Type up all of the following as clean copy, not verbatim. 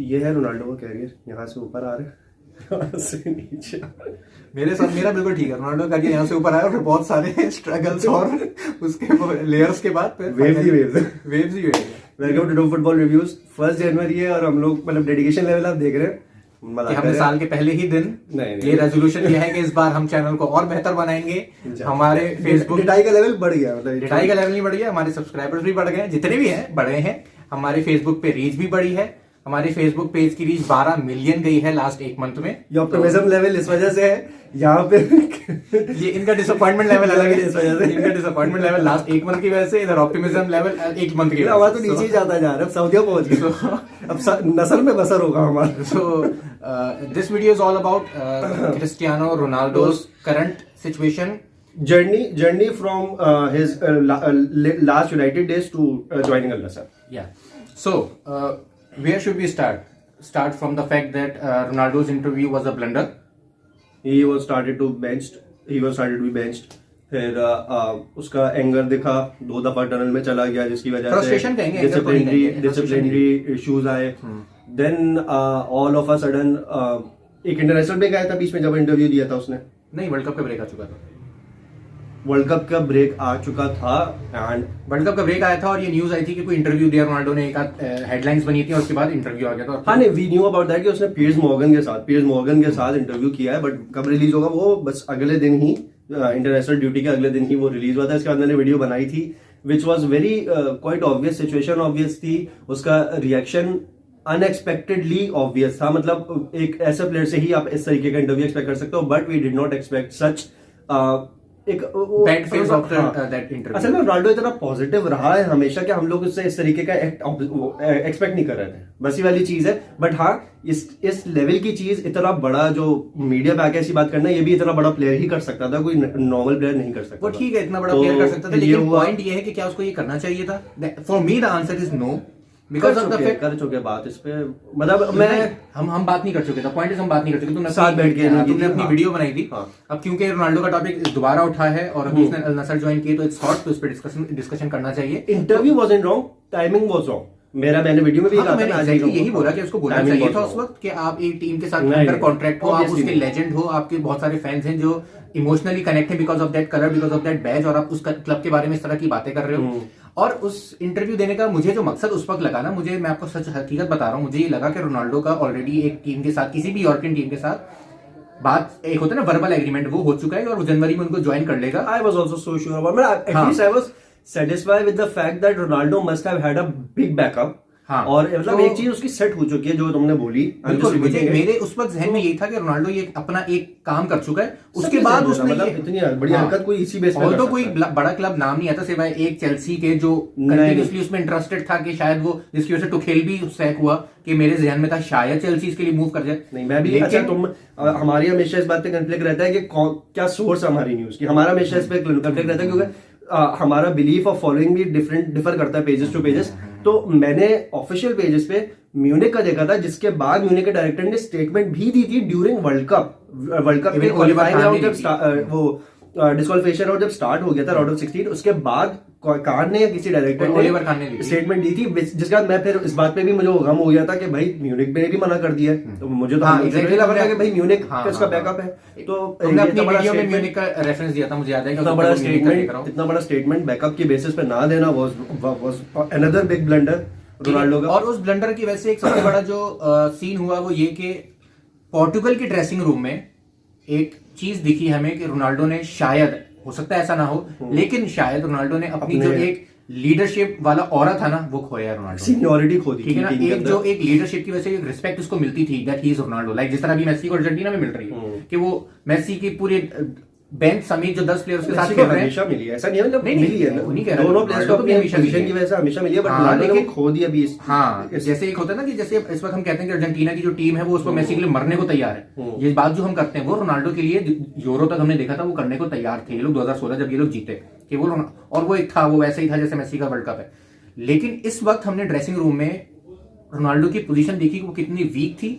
ये है रोनाल्डो का कैरियर, यहाँ से ऊपर आ रहा है, यहाँ से नीचे। मेरे साथ मेरा बिल्कुल ठीक है, रोनाल्डो का कैरियर यहाँ से ऊपर आया और फिर बहुत सारे स्ट्रगल्स और उसके लेयर्स के बाद वेव्स ही वेव्स ही waves. Welcome to do football reviews. 1 जनवरी है और हम लोग मतलब डेडिकेशन लेवल आप देख रहे हैं कि हमने साल के पहले ही दिन ये रेजोल्यूशन लिया है कि इस बार हम चैनल को और बेहतर बनाएंगे। हमारे फेसबुक डिटाई का लेवल बढ़ गया, मतलब डिटाई का लेवल नहीं बढ़ गया, हमारे सब्सक्राइबर्स भी बढ़ गए, जितने भी हैं बढ़े हैं। हमारे फेसबुक पे रीच भी बढ़ी है, हमारे फेसबुक पेज की रीच 12 मिलियन गई है लास्ट 1 मंथ में। ये ऑप्टिमिज्म लेवल इस वजह से है यहाँ पे ये इनका डिसअपॉइंटमेंट लेवल अलग है इस वजह से। इनका डिसअपॉइंटमेंट लेवल लास्ट 1 मंथ की वजह से, इधर ऑप्टिमिज्म लेवल 1 मंथ की हमारा तो नीचे ही जाता जा रहा है, अब सऊदिया पहुंच गए, अब नस्ल में बसर होगा हमारा। So this video is all about Cristiano Ronaldo's current situation, journey from his last United days to joining Al Nassr. Yeah. So where should we start? Start from the fact that Ronaldo's interview was a blunder. He was started to be benched. फिर उसका anger दिखा, 2 दफा tunnel में चला गया जिसकी वजह से डिसिप्लिनरी इश्यूज आए। Then all of a sudden एक इंटरनेशनल ब्रेक आया था बीच में, जब इंटरव्यू दिया था उसने। नहीं, वर्ल्ड कप का ब्रेक आ चुका था। वर्ल्ड कप का ब्रेक आ चुका था एंड वर्ल्ड कप का ब्रेक आया था और ये न्यूज आई थी कि कोई इंटरव्यू दिया रोनाल्डो ने, एक हेडलाइंस बनी थी और उसके बाद इंटरव्यू आ गया था। हाँ नहीं, वी न्यू अबाउट दैट कि उसने पियर्स मॉर्गन के साथ इंटरव्यू किया है, बट कब रिलीज होगा वो बस अगले दिन ही, इंटरनेशनल ड्यूटी के अगले दिन ही वो रिलीज हुआ था। इसके बाद मैंने वीडियो बनाई थी which was very quite obvious, situation obvious थी, उसका रिएक्शन अनएक्सपेक्टेडली ऑब्वियस था। मतलब एक ऐसे प्लेयर से ही आप इस तरीके का इंटरव्यू एक्सपेक्ट कर सकते हो, but we did not expect such एक bad phase after that interview. असल में रोनाल्डो इतना पॉजिटिव रहा है हमेशा कि हम लोग उससे इस तरीके का एक्सपेक्ट नहीं कर रहे थे, बस ये वाली चीज है। बट हाँ, इस लेवल की चीज, इतना बड़ा जो मीडिया पे आके ऐसी बात करना, ये भी इतना बड़ा प्लेयर ही कर सकता था, कोई नॉर्मल प्लेयर नहीं कर सकता। वो ठीक है, इतना बड़ा प्लेयर कर सकता था, लेकिन पॉइंट ये है कि क्या उसको ये करना चाहिए था? For me the answer is no, because of the fact कर चुके बात इस पे, मतलब मैं हम बात नहीं कर चुके थे। पॉइंट इज हम बात नहीं कर चुके। तुमने साथ बैठ के तुमने अपनी वीडियो बनाई थी। अब क्योंकि रोनाल्डो का टॉपिक दोबारा उठा है और अभी उसने अल नसर ज्वाइन किया, तो इट्स हॉट, तो इस पे डिस्कशन करना चाहिए। Interview wasn't wrong, timing was wrong. मैंने वीडियो में भी कहा था, यही बोला कि उसको बोलना चाहिए था उस वक्त कि आप एक टीम के साथ अंडर कॉन्ट्रैक्ट हो, आप उसके लेजेंड हो, आपके बहुत सारे फैंस हैं जो इमोशनली कनेक्ट है because of that colour, because of that badge, और आप उस क्लब के बारे में इस तरह की बातें कर रहे हो। और उस इंटरव्यू देने का मुझे जो मकसद उस वक्त लगा ना, मैं आपको सच हकीकत बता रहा हूँ, मुझे ये लगा कि रोनाल्डो का ऑलरेडी एक टीम के साथ, किसी भी यूरोपियन टीम के साथ बात, एक होता है ना वर्बल एग्रीमेंट, वो हो चुका है और वो जनवरी में उनको ज्वाइन कर लेगा। I was also so sure about, at least I was satisfied with the fact that Ronaldo must have had a big backup. हाँ, और मतलब तो एक चीज उसकी सेट हो चुकी है जो तुमने बोली। बिल्कुल, मेरे उस वक्त जहन में यही था कि रोनाल्डो ये अपना एक काम कर चुका है, उसके बाद उसने मतलब इतनी बड़ी हरकत कोई इसी बेस पे कर सकता है। तो कोई बड़ा क्लब नाम नहीं आता सिवाय एक चेल्सी के, जो कंटिन्यूअसली उसमें इंटरेस्टेड था कि शायद वो, जिसकी वजह से टुखेल भी सैक हुआ कि मेरे जहन में था शायद चेल्सी इसके लिए मूव कर जाए। नहीं, मैं भी अच्छा, तुम हमारी हमेशा इस बात पे कन्फ्लिक्ट रहता है कि क्या सोर्स है हमारी न्यूज की, हमारा हमेशा इस पे कन्फ्लिक्ट रहता है क्योंकि हमारा बिलीफ और फॉलोइंग भी डिफर करता है पेजेस टू पेजेस। तो मैंने ऑफिशियल पेजेस पे म्यूनिक का देखा था, जिसके बाद म्यूनिक के डायरेक्टर ने स्टेटमेंट भी दी थी ड्यूरिंग वर्ल्ड कप के क्वालिफाइंग राउंड, जब वो डिस्क्वालिफिकेशन राउंड जब स्टार्ट हो गया था, राउंड ऑफ 16, उसके बाद कान ने या किसी डायरेक्टर ने स्टेटमेंट दी थी, जिसके बाद मैं फिर इस बात पे भी मुझे गम हो गया था कि भाई म्यूनिक ने भी मना कर दिया है, तो मुझे तो लगा था कि भाई म्यूनिक इसका बैकअप है। तो तुमने अपनी वीडियो में म्यूनिक का रेफरेंस दिया था, मुझे याद है कि इतना बड़ा स्टेटमेंट बैकअप की बेसिस पे ना देना was another big blunder Ronaldo का। और उस ब्लंडर की वजह से एक सबसे बड़ा जो सीन हुआ वो ये कि पोर्टुगल के ड्रेसिंग रूम में एक चीज दिखी हमें कि रोनाल्डो ने, शायद हो सकता है ऐसा ना हो, लेकिन शायद रोनाल्डो ने अपनी जो एक लीडरशिप वाला ऑरा था ना, वो खोया रोनाल्डो, सीनियरिटी खो दी, ठीक है ना। एक जो एक लीडरशिप की वजह से एक रिस्पेक्ट उसको मिलती थी, that he is Ronaldo, like जिस तरह अभी मेसी को अर्जेंटीना में मिल रही है कि वो मेसी की पूरी बेंच समेत जो 10 प्लेयर उसके साथ खेल रहे हैं, हमेशा मिली है, ऐसा नहीं है, मतलब मिली है, उन्हीं कह रहा दोनों प्लेयर्स को अपनी पोजीशन की वजह से हमेशा मिली है, बट रोनाल्डो ने खो दिया अभी। हाँ, जैसे एक होता है ना कि जैसे इस वक्त हम कहते हैं कि अर्जेंटीना की जो टीम है वो उसको मेसी के लिए मरने को तैयार है, ये बात जो हम करते हैं वो रोनाल्डो के लिए यूरो तक हमने देखा था वो करने को तैयार थे ये लोग 2016 जब ये लोग जीते कि वो, और वो एक था, वो वैसे ही था जैसे मेसी का वर्ल्ड कप है। लेकिन इस वक्त हमने ड्रेसिंग रूम में रोनाल्डो की पोजीशन देखी, वो कितनी वीक थी।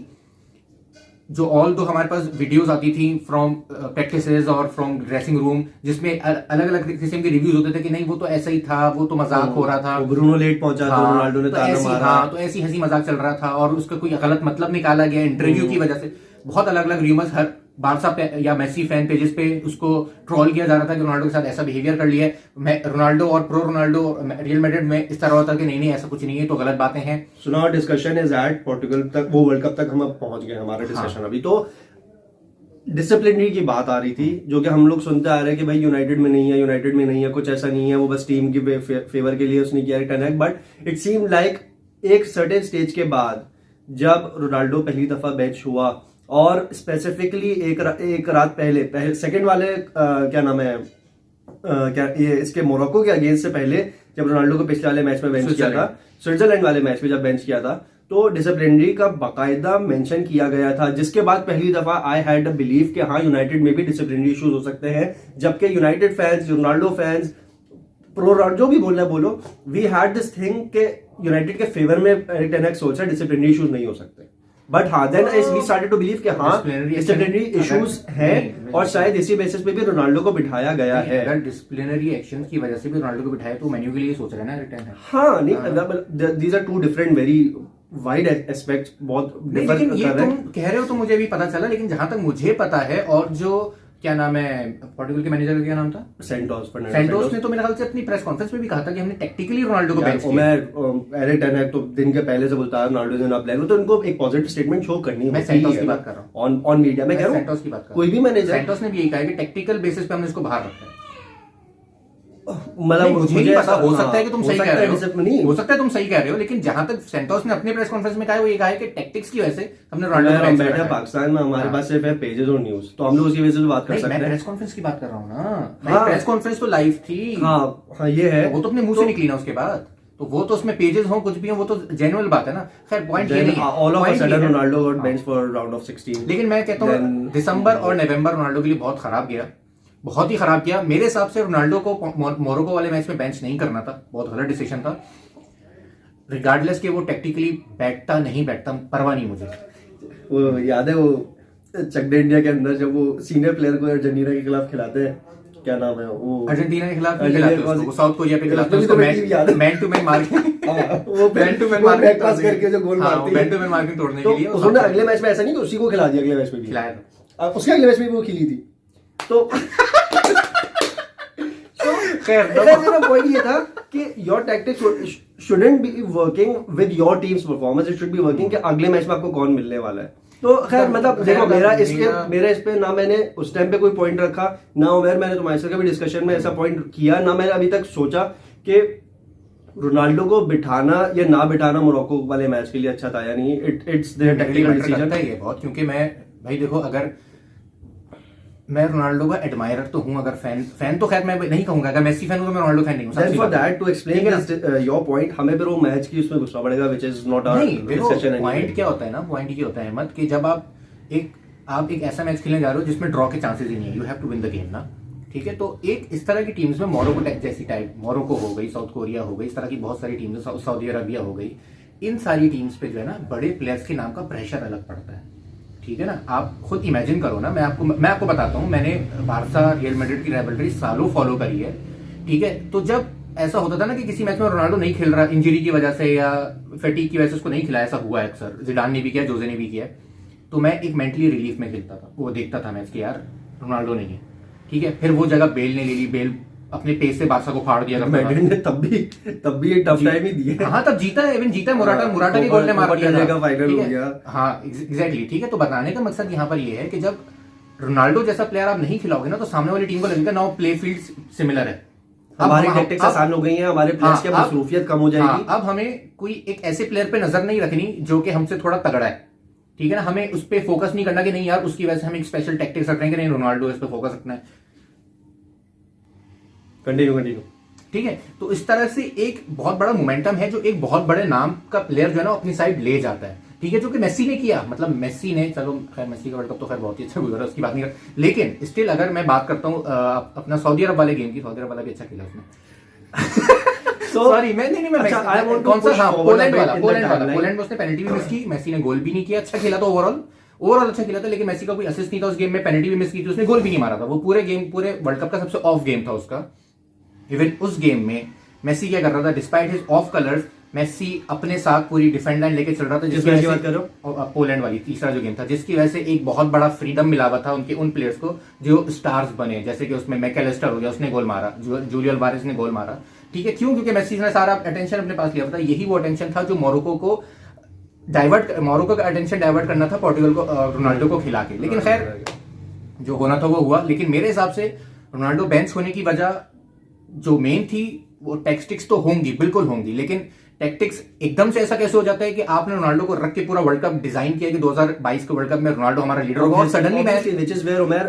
जो ऑल दो हमारे पास वीडियोस आती थी फ्रॉम प्रैक्टिसेस और फ्रॉम ड्रेसिंग रूम, जिसमें अलग अलग किस्म के रिव्यूज होते थे कि नहीं वो तो ऐसा ही था, वो तो मजाक हो रहा था, ब्रूनो लेट पहुंचा तो रोनाल्डो ने ताना मारा, तो ऐसी हंसी मजाक चल रहा था और उसका कोई गलत मतलब निकाला गया इंटरव्यू की वजह से। बहुत अलग अलग रूमर्स हर बारसा या मेसी फैन पेजेस पे उसको ट्रोल किया जा रहा था कि रोनाल्डो के साथ ऐसा बिहेवियर कर लिया है। रोनाल्डो और प्रो रोनाल्डो रियल मैड्रिड में इस तरह होता कि नहीं ऐसा कुछ नहीं है, तो गलत बातें हैं। सुना डिस्कशन इज एट पोर्टुगल तक, वो वर्ल्ड कप तक हम अब पहुंच गए हमारा डिस्कशन। अभी तो डिसिप्लिनरी की बात आ रही थी, जो कि हम लोग सुनते आ रहे हैं कि भाई यूनाइटेड में नहीं है, कुछ ऐसा नहीं है, वो बस टीम की फेवर के लिए उसने किया ten. But it seem like एक सर्टेन स्टेज के बाद जब रोनाल्डो पहली दफा बेंच हुआ और स्पेसिफिकली एक रात पहले सेकंड वाले क्या नाम है क्या ये इसके मोरक्को के अगेंस्ट से पहले जब रोनाल्डो को पिछले वाले मैच में बेंच किया था, स्विट्जरलैंड वाले मैच में जब बेंच किया था, तो डिसिप्लिनरी का बाकायदा मेंशन किया गया था, जिसके बाद पहली दफा आई हैड अ बिलीव कि हाँ यूनाइटेड में भी डिसिप्लिनरी इश्यूज हो सकते हैं। जबकि United fans, Ronaldo fans, pro जो भी बोलना बोलो, वी हैड दिस थिंग के यूनाइटेड के फेवर में एरिक टेन हैग सोचा डिसिप्लिनरी इश्यूज नहीं हो सकते। बट हाँ then we started to believe कि हाँ डिसिप्लिनरी इश्यूज हैं और शायद इसी बेसिस पे भी रोनाल्डो को बिठाया गया है। अगर डिसिप्लिनरी एक्शन की वजह से भी रोनाल्डो को बिठाया तो मेन्यू के लिए सोच रहे हैं ना एरिक टेन हैग। हाँ नहीं, these are two different very wide aspects, बहुत डिफर लेकिन ये कर रहे तुम हैं। कह रहे हो तो मुझे भी पता चला, लेकिन जहां तक मुझे पता है, और जो क्या नाम है पोर्टुगल के मैनेजर का क्या नाम था, सेंटोस ने तो मेरे ख्याल से अपनी प्रेस कॉन्फ्रेंस में भी कहा था कि हमने टेक्टिकली रोनाल्डो को बेंच किया। एरिक टेन हैग तो दिन के पहले से बोलता है रोनाल्डो इज नॉट प्लेयर, तो इनको एक पॉजिटिव स्टेटमेंट शो करनी है। मैं सेंटोस की बात कर रहा हूं, ऑन मीडिया में कह रहा हूं, सेंटोस की बात कर रहा हूं। कोई भी मैनेजर, सेंटोस ने भी यही कहा कि टेक्टिकल बेसिस पे हमने इसको बाहर रखा है। मतलब मुझे नहीं पता, हो सकता है कि तुम हो सही सकता कह रहे है, हो, हो सकता है तुम सही कह रहे हो, लेकिन जहां तक सेंटोस ने अपने प्रेस कॉन्फ्रेंस में कहा है वो ये कहा है कि टैक्टिक्स की वजह से हमने रोनाल्डो को बेंच पे रखा है। पाकिस्तान में हमारे पास सिर्फ है पेजेस और न्यूज, तो हम लोग उसी वजह से बात कर सकते मैं हैं। प्रेस कॉन्फ्रेंस की बात कर रहा हूँ ना, प्रेस कॉन्फ्रेंस तो लाइव थी। हाँ ये है, वो तो अपने मुंह से निकली ना उसके बाद, तो वो तो उसमें पेजेस हो कुछ भी हो, वो तो जेन्युइन बात है ना। खैर पॉइंट ये नहीं है, all of a sudden Ronaldo got हाँ। Bench for round of 16। लेकिन मैं कहता हूँ दिसंबर और नवंबर रोनाल्डो के लिए बहुत खराब गया, बहुत ही खराब किया। मेरे हिसाब से रोनाल्डो को मोरक्को वाले मैच में बेंच नहीं करना था, बहुत गलत डिसीजन था। रिगार्डलेस कि वो टेक्निकली बैठता नहीं बैठता, परवाह नहीं मुझे। वो याद है वो चक इंडिया के अंदर जब वो सीनियर प्लेयर को अर्जेंटीना के खिलाफ खिलाते हैं, क्या नाम है वो, अर्जेंटीना के खिलाफ नहीं खिलाते उसको, साउथ कोरिया पे खिलाते हैं उसको, मैन टू मैन मार के वो man to man back pass करके जो गोल मारती है, मैन टू मैन मार्किंग तोड़ने के लिए उन्होंने अगले मैच में ऐसा नहीं कि उसी को खिला दिया, अगले मैच में भी खिलाया था, उसके अगले मैच में भी वो खिली थी। तो खैर मेरा पॉइंट ये था कि your tactics shouldn't be working with your teams performance, it should be working कि अगले मैच में आपको कौन मिलने वाला है। तो खैर मतलब देखो मेरा इस पे ना मैंने उस टाइम पे कोई पॉइंट रखा ना उमेर, मैंने तुम्हारे साथ कभी डिस्कशन में ऐसा पॉइंट किया ना मैंने अभी तक सोचा कि रोनाल्डो को बिठाना या ना बिठाना मोरक्को वाले मैच के लिए अच्छा था या नहीं। इट्स देयर टेक्निकल डिसीजन है ये बहुत, क्योंकि मैं भाई देखो, अगर मैं रोनाल्डो का एडमायरर तो हूं, अगर फैन तो खैर मैं नहीं कहूंगा, अगर मेसी फैन हूं तो मैं रोनाल्डो फैन नहीं हूं। Then for that to explain your point, हमें फिर वो मैच की उसमें घुसना पड़ेगा, which is not our discussion. Point क्या होता है ना, पॉइंट ये होता है अहमद कि जब आप एक ऐसा मैच खेलने जा रहे हो जिसमें ड्रॉ के चांसेस ही नहीं है, you have to win the game ना, ठीक है। तो एक इस तरह की टीम्स में मोरक्को जैसी टाइप, मोरक्को हो गई, साउथ कोरिया हो गई, इस तरह की बहुत सारी टीम्स, सऊदी अरबिया हो गई, इन सारी टीम्स पे जो है ना बड़े प्लेयर्स के नाम का प्रेशर अलग पड़ता है, ठीक है ना। आप खुद इमेजिन करो ना, मैं आपको बताता हूँ, मैंने बारसा रियल मैड्रिड की राइवलरी सालों फॉलो करी है, ठीक है। तो जब ऐसा होता था ना कि किसी मैच में रोनाल्डो नहीं खेल रहा इंजरी की वजह से या फैटीग की वजह से उसको नहीं खिलाया, ऐसा हुआ है अक्सर, जिडान ने भी किया, जोजे ने भी किया, तो मैं एक मेंटली रिलीफ में खेलता था, वो देखता था मैच कि यार रोनाल्डो नहीं है, ठीक है। फिर वो जगह बेल ने ले ली, बेल अपने पेस से बारसा को फाड़ दिया, मैड्रिड ने तब भी एक टफ टाइम ही दिया। हाँ तब जीता है, इवन जीता है, मोराटा के गोल ने मार दिया, फाइनल हो गया। हाँ एग्जैक्टली, ठीक है। तो बताने का मकसद यहाँ पर ये है कि जब रोनाल्डो जैसा प्लेयर आप नहीं खिलाओगे ना, तो सामने वाली टीम को लगेगा ना प्ले फील्ड सिमिलर है, हमारी टैक्टिक्स आसान हो गई है, हमारे प्लेयर्स की मसरूफियत कम हो जाएगी। अब हमें कोई एक ऐसे प्लेयर पे नजर नहीं रखनी जो कि हमसे थोड़ा तगड़ा है, ठीक है ना। हमें उस पर फोकस नहीं करना कि नहीं यार उसकी वजह से हम एक स्पेशल टैक्टिक्स रख रहे हैं कि नहीं रोनाल्डो इस पर फोकस रखना है। कंटिन्यू ठीक है। तो इस तरह से एक बहुत बड़ा मोमेंटम है जो एक बहुत बड़े नाम का प्लेयर जो है ना अपनी साइड ले जाता है, ठीक है, जो कि मेसी ने किया। मतलब मेसी ने, चलो खैर मेसी का वर्ल्ड कप तो खैर बहुत ही अच्छा गुजरा, उसकी बात नहीं कर, लेकिन स्टिल अगर मैं बात करता हूँ अपना सऊदी अरब वाले गेम की, सऊदी अरब वाला भी अच्छा खेला उसने। सॉरी मैं कौन सा, हाँ पोलैंड में उसने पेनल्टी भी मिस की, मेसी ने गोल भी नहीं किया, अच्छा खेला था ओवरऑल। ओवरऑल अच्छा खेला था, लेकिन मेसी का कोई असिस्ट नहीं था उस गेम में, पेनल्टी भी मिस की थी, उसने गोल भी नहीं मारा था। वो पूरे वर्ल्ड कप का सबसे ऑफ गेम था उसका। इवन उस गेम में मेसी क्या कर रहा था, despite his of colours, Messi अपने साथ पूरी डिफेंड लाइन लेके चल रहा था, जिसकी वजह से पोलैंड वाली तीसरा जो गेम था, जिसकी वजह से एक बहुत बड़ा फ्रीडम मिला हुआ था उनके उन प्लेयर्स को जो स्टार्स बने, जैसे कि उसमें मैकेलिस्टर हो गया, उसने गोल मारा, जूलियन अल्वारेज ने गोल मारा, ठीक है। क्यों? क्योंकि मेसी ने सारा अटेंशन अपने पास लिया था। यही वो अटेंशन था जो मोरक्को का अटेंशन डाइवर्ट करना था पोर्टुगल को, रोनाल्डो को खिला के। लेकिन खैर जो होना था वो हुआ। लेकिन मेरे हिसाब से रोनाल्डो बेंच होने की वजह जो मेन थी वो टैक्टिक्स तो होंगी, बिल्कुल होंगी, लेकिन टैक्टिक्स एकदम से ऐसा कैसे हो जाता है कि आपने रोनाल्डो को रख के पूरा वर्ल्ड कप डिजाइन किया कि 2022 के वर्ल्ड कप में रोनाल्डो हमारा लीडर होगा, और सडनली मैच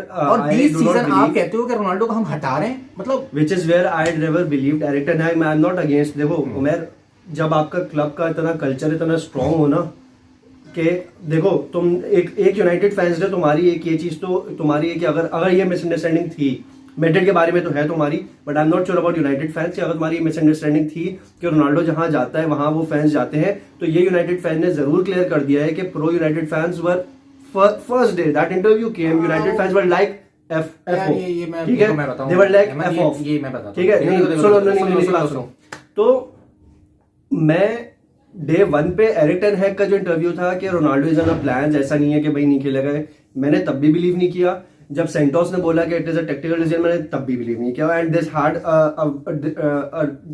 और दिस सीजन आप कहते हो कि रोनाल्डो को हम हटा रहे हैं, मतलब which is where I never believed Erik ten Hag, I am not against. देखो उमर, जब आपका क्लब का इतना कल्चर इतना स्ट्रांग हो ना कि देखो तुम एक यूनाइटेड फैंस ने तुम्हारी एक ये चीज तो तुम्हारी है कि अगर ये मिसअंडरस्टैंडिंग थी मैड्रिड के बारे में तो है तुम्हारी, but I am not sure about United fans कि अगर तुम्हारी मिसअंडरस्टैंडिंग थी कि रोनाल्डो जहां जाता है वहां वो फैंस जाते हैं, तो ये यूनाइटेड फैन ने जरूर क्लियर कर दिया है कि pro United fans were first day that interview came, United fans were like F ठीक है, दे वर लाइक एफ ऑफ, ये मैं बताता हूं, ठीक है। सुनो, तो मैं डे 1 पे एरिक टेन हैग का जो इंटरव्यू था कि Ronaldo is on a plan, ऐसा नहीं है कि भाई नहीं खेलेगा, मैंने तब भी बिलीव नहीं किया। जब सेंटोस ने बोला कि it is a technical decision, मैंने तब भी बिलीव नहीं किया। And this had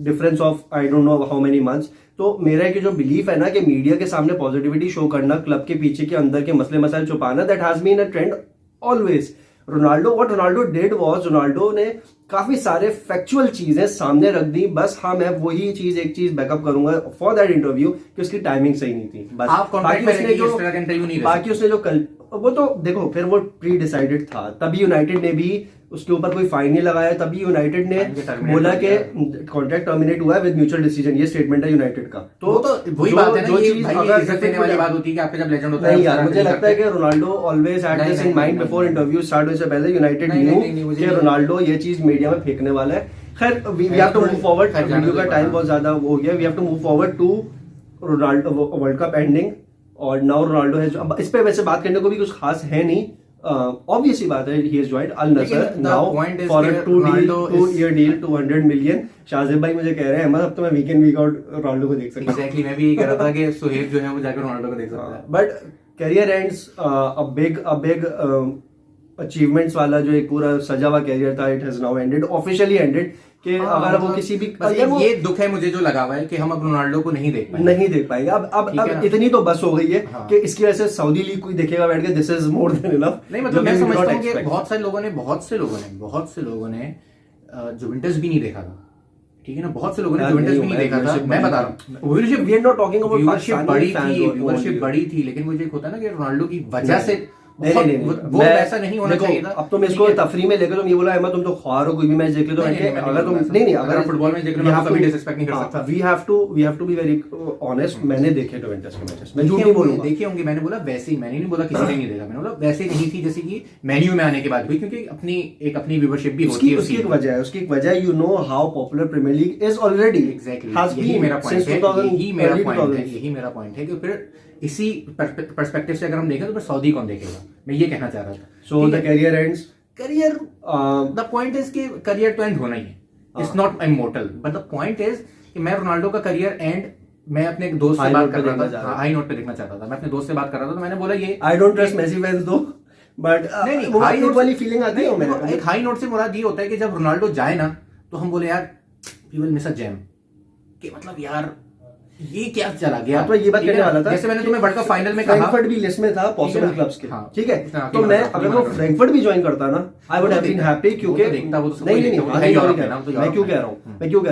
difference of I don't know how many months. तो मेरा कि जो बिलीफ है ना कि मीडिया के सामने पॉजिटिविटी शो करना, क्लब के पीछे के अंदर के मसले मसाइल छुपाना, that has been a trend always. Ronaldo did was, Ronaldo ने काफी सारे फैक्चुअल चीजें सामने रख दी, बस हाँ मैं वही एक चीज बैकअप करूंगा फॉर दैट इंटरव्यू कि उसकी टाइमिंग सही नहीं थी, बस। बाकी उसने जो कल वो तो देखो फिर वो प्री डिसाइडेड था, तभी यूनाइटेड ने भी उसके ऊपर कोई फाइन नहीं लगाया, तभी यूनाइटेड ने बोला कि कॉन्ट्रैक्ट टर्मिनेट हुआ है विद म्यूचुअल डिसीजन, ये स्टेटमेंट है यूनाइटेड का। तो वही बात है ना, ये भाई इज्जत देने वाली बात होती है कि आपका जब लेजेंड होता है। नहीं यार, मुझे लगता है कि Ronaldo always had this in mind before interview start होने से पहले। यूनाइटेड न्यू कि रोनाल्डो ये चीज मीडिया में फेंकने वाला है। खैर we have to move forward, video का टाइम बहुत ज्यादा हो गया, we have to move forward to Ronaldo World Cup ending. और नाउ रोनाल्डो है, इस पे वैसे बात करने को भी कुछ खास है नहीं, ऑब्वियसली बात है, he has joined Al Nassr now for a 2 year deal 200 million. Shahzeb भाई मुझे कह रहे हैं अहमद अब तो मैं वीकेंड वीक आउट रोनाल्डो को देख सकता हूं। एग्जैक्टली, मैं भी यही कह रहा था कि सुहेब जो है वो जाकर रोनाल्डो को देख सकता है। But career ends a big achievements वाला जो एक पूरा सजा हुआ करियर था, it has now ended, officially ended. कि अगर वो किसी भी ये दुख है मुझे जो लगा हुआ है कि हम अब रोनाल्डो को नहीं देख पाएंगे। अब इतनी तो बस हो गई है कि इसकी वजह से सऊदी लीग कोई देखेगा बैठ के, this is more than enough. नहीं मतलब मैं समझता हूं कि बहुत से लोगों ने जुवेंटस भी नहीं देखा था, ठीक है ना, बहुत से लोगों ने जुवेंटस भी नहीं देखा था। मैं बता रहा हूं viewership, we are not talking about viewership बड़ी थी, लेकिन मुझे एक होता है ना कि रोनाल्डो की वजह से नहीं, वो वैसा नहीं होना चाहिए था। अब तुम इसको तफरी में लेकर तुम ये बोला अहमद तुम तो ख्वार हो, कोई भी मैच देख ले तो अगर तुम नहीं अगर फुटबॉल में देख ले मैं कभी डिसरिस्पेक्ट नहीं कर सकता। We have to be very honest. मैंने देखे जुवेंटस के मैचेस, मैं झूठ नहीं बोलूंगा, देखे होंगे। मैंने बोला वैसे ही, मैंने नहीं बोला किसी ने नहीं देखा, मैंने बोला वैसे नहीं थी जैसे कि मेन्यू में आने के बाद हुई, क्योंकि अपनी व्यूअरशिप भी होती है। उसकी एक वजह है, you know how popular Premier League is already. Exactly, यही मेरा पॉइंट है कि फिर इसी पर्सपेक्टिव से अगर हम देखें तो फिर सऊदी कौन देखेगा, मैं ये कहना चाह रहा था। So the career ends, the point is कि करियर तो एंड होना ही है, it's not immortal, but the point is कि मैं रोनाल्डो का करियर एंड मैं अपने एक दोस्त से बात कर रहा था, हाई नोट पे देखना चाहता था, मैं अपने दोस्त से बात कर रहा था, तो मैंने बोला ये I don't trust Messi fans though, but नहीं हाई नोट वाली फीलिंग आती है। एक हाई नोट से मुराद ये होता है कि जब रोनाल्डो जाए ना तो हम बोले यार we will miss a gem, कि मतलब यार ये क्या चला गया। तो ये बात कहने वाला था, जैसे मैंने तुम्हें वर्ल्ड कप फाइनल में कहा फ्रैंकफर्ट भी लिस्ट में था पॉसिबल क्लब्स के, ठीक है। तो मैं अगर वो फ्रैंकफर्ट भी ज्वाइन करता ना, I would have been happy, क्योंकि नहीं मैं क्यों कह रहा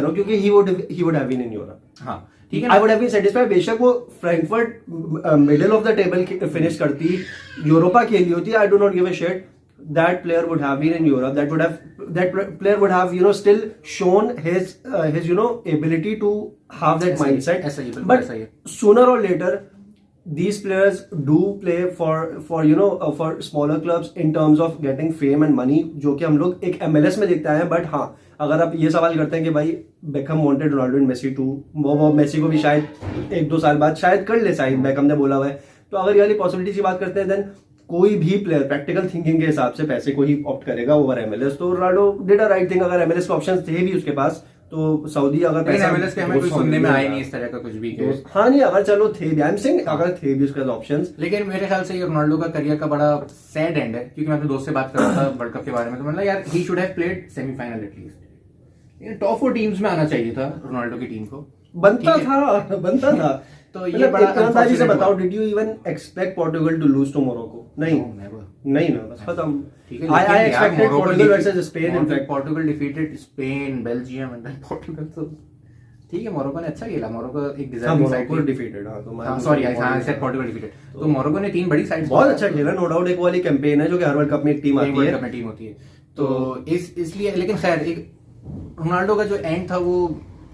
हूं क्योंकि he would have been in Europe, हां ठीक है, I would have been satisfied. बेशक वो Frankfurt middle of the table finish करती, यूरोपा के लिए होती, I do not give a shit, that player would have been in Europe, that player would have still shown his ability to have that mindset. But sooner or later these players do play for smaller clubs in terms of getting fame and money, जो कि हम लोग एक MLS में देखते हैं। But हाँ, अगर आप ये सवाल करते हैं कि भाई Beckham wanted Ronaldo and Messi too, वो मेसी को भी शायद 1-2 साल बाद शायद कर ले, शायद बेकहम ने बोला हुआ है, तो अगर ये वाली पॉसिबिलिटी की बात करते हैं, देन कोई भी प्लेयर प्रैक्टिकल थिंकिंग के हिसाब से पैसे को ही ऑप्ट करेगा ओवर एमएलएस, तो Ronaldo did a right thing. अगर एमएलएस के ऑप्शन थे भी उसके पास, तो सऊदी अगर पैसा एमएलएस के हमें कुछ सुनने में आए नहीं इस तरह का कुछ भी के। हाँ नहीं, अगर चलो थे भी, आई एम सेइंग अगर थे भी उसके पास ऑप्शंस। लेकिन मेरे ख्याल से ये रोनाल्डो का करियर का बड़ा सैड एंड है, क्योंकि मैं अपने दोस्त से बात कर रहा था वर्ल्ड कप के बारे में, तो मतलब यार he should have played semifinal at least, top 4 teams में आना चाहिए था रोनाल्डो की टीम को। बनता था तो ये बड़ा ईमानदारी से बताओ, did you even expect Portugal to lose to Morocco? नहीं नहीं ना, बस खत्म। ठीक है, I expected Portugal versus Spain, in fact. Portugal defeated Spain, Belgium and then Portugal, तो ठीक है मोरक्को ने अच्छा खेला, मोरक्को एक डिजर्विंग साइड मोरक्को डिफीटेड। हां तो sorry I said Portugal defeated, तो मोरक्को ने 3 बड़ी साइड बहुत अच्छा खेला, नो डाउट। एक वाली कैंपेन है जो कि हर वर्ल्ड कप में एक टीम आती है, वर्ल्ड कप में टीम होती है, तो इसलिए। लेकिन खैर एक रोनाल्डो का जो एंड था वो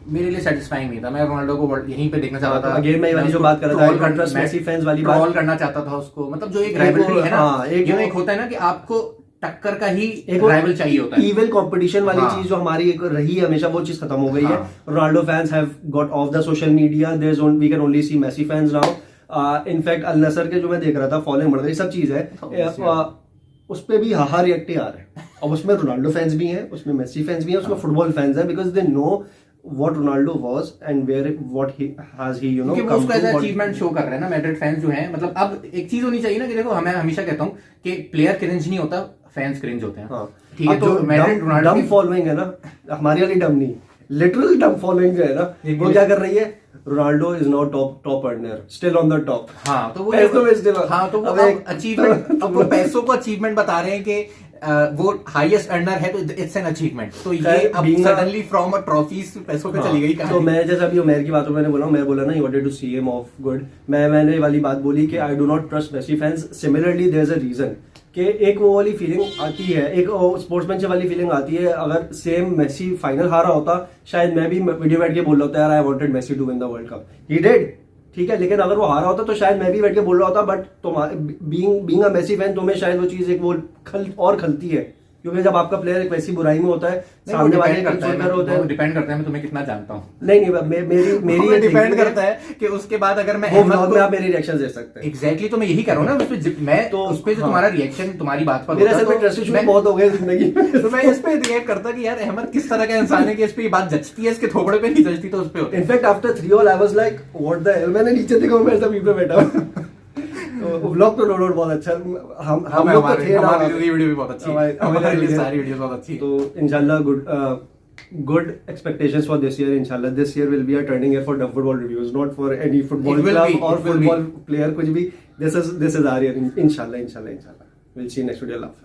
मेरे लिए सेटिस्फाइंग नहीं था। मैं रोनाल्डो को यहीं पे देखना चाहता था। अगेन मैं वाली जो बात कर रहा था, कंट्रास्ट मेसी फैंस वाली बात, ट्रोल करना चाहता था उसको, मतलब जो एक राइवलरी है ना, एक होता है ना कि आपको टक्कर का ही राइवल चाहिए होता है, इविल कंपटीशन वाली चीज जो हमारी एक रही है हमेशा, वो चीज खत्म हो गई है। Ronaldo fans have got off the social media, there is we can only see Messi fans now. In fact Al Nassr के जो मैं देख रहा था फॉलोइंग बढ़ गई, सब चीज है उस पे भी हाहा रिएक्ट आ रहे हैं। अब उसमें रोनाल्डो फैंस भी हैं, उसमें मेसी फैंस भी हैं, उसमें फुटबॉल फैंस हैं, because they know what Ronaldo was and where what he has he you know क्योंकि वो उसका एज अचीवमेंट शो कर रहे हैं ना मैड्रिड फैंस जो हैं। मतलब अब एक चीज होनी चाहिए ना कि देखो, मैं हमेशा कहता हूँ कि प्लेयर क्रिंज नहीं होता, फैंस क्रिंज होते हैं। ठीक है, तो मैड्रिड रोनाल्डो डम फॉलोइंग है ना, हमारी वाली डम नहीं, लिटरल डम फॉलोइंग जो है ना, वो क्या कर रही है, Ronaldo is now top earner, still on the top. हाँ तो वो अचीवमेंट, अब वो पैसों को अचीवमेंट बता रहे हैं कि वो हाईएस्ट अर्नर है, तो इट्स एन अचीवमेंट। तो ये अब सडनली फ्रॉम अ ट्रॉफीज पैसों पे चली गई। तो मैं जैसा अभी उमर की बातों में मैं बोला ना, you wanted to see him off good, मैंने वाली बात बोली कि I do not trust Messi fans. Similarly there is a reason कि एक वो वाली फीलिंग आती है, एक स्पोर्ट्समैनशिप वाली फीलिंग आती है। अगर सेम मेसी फाइनल हारा होता, शायद मैं भी वीडियो बैठ के बोल रहा होता यार I wanted Messi to win the World Cup, he did, ठीक है। लेकिन अगर वो हारा होता तो शायद मैं भी बैठ के बोल रहा होता, but being a Messi fan तुम्हें शायद वो चीज एक वो खलती है, क्योंकि जब आपका प्लेयर एक वैसी बुराई में होता है, सामने वाले डिपेंड करता है मैं तुम्हें कितना जानता हूँ। नहीं मेरी डिपेंड करता है कि उसके बाद अगर मैं वो व्लॉग में आप मेरे रिएक्शन दे सकते हैं। एग्जैक्टली, तो मैं यही कर रहा हूँ ना, मैं तो उस पे जो तुम्हारा रिएक्शन तुम्हारी बात पर मेरा सिर्फ ट्रस्ट इशू बहुत हो गया जिंदगी में, तो मैं इस पे रिएक्ट करता कि यार अहमद किस तरह का इंसान है कि इस पे ये बात जचती है, इसके थोपड़े पे नहीं जचती, तो उस पे होता है। In fact after 3 all I was like what the hell, मैंने नीचे देखा, मैं ऐसा पे बैठा व्लॉग तो नोट बहुत अच्छा, हम लोग तो थे, हमारी वीडियो भी बहुत अच्छी है, हमारी सारी वीडियोस बहुत अच्छी। तो इंशाल्लाह good expectations for this year. Inshallah this year will be a turning year for Dub Football Reviews, not for any football club or football player, कुछ भी। This is our year, inshallah we'll see you next video. Allah Hafiz.